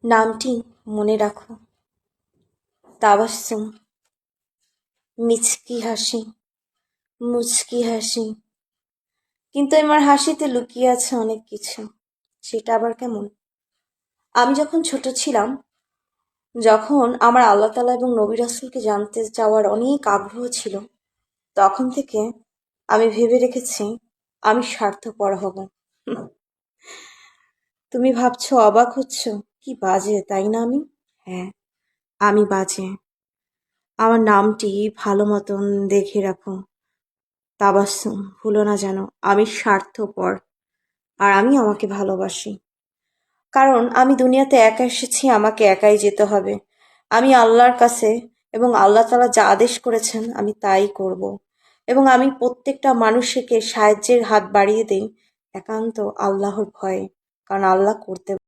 নামটি মনে রাখো, তাবাস্সুম, মিচকি হাসি, মুচকি হাসি। কিন্তু আমার হাসিতে লুকিয়ে আছে অনেক কিছু। সেটা আবার কেমন? আমি যখন ছোট ছিলাম, যখন আমার আল্লাহ তাআলা এবং নবী রাসূলকে জানতে চাওয়ার অনেক আগ্রহ ছিল, তখন থেকে আমি ভেবে রেখেছি আমি স্বার্থপর হব। তুমি ভাবছো, অবাক হচ্ছ, কি বাজে তাই না আমি? হ্যাঁ, আমি বাজে। আমার নামটি ভালো মতন দেখে রাখো, তাবাস্সুম। ভুলো না যেন আমি স্বার্থপর, আর আমি আমাকে ভালোবাসি। কারণ আমি দুনিয়াতে একা এসেছি, আমাকে একাই যেতে হবে। আমি আল্লাহর কাছে এবং আল্লাহ তাআলা যা আদেশ করেছেন আমি তাই করব। এবং আমি প্রত্যেকটা মানুষকে সাহায্যের হাত বাড়িয়ে দেই একান্ত আল্লাহর ভয়ে, কারণ আল্লাহ করতে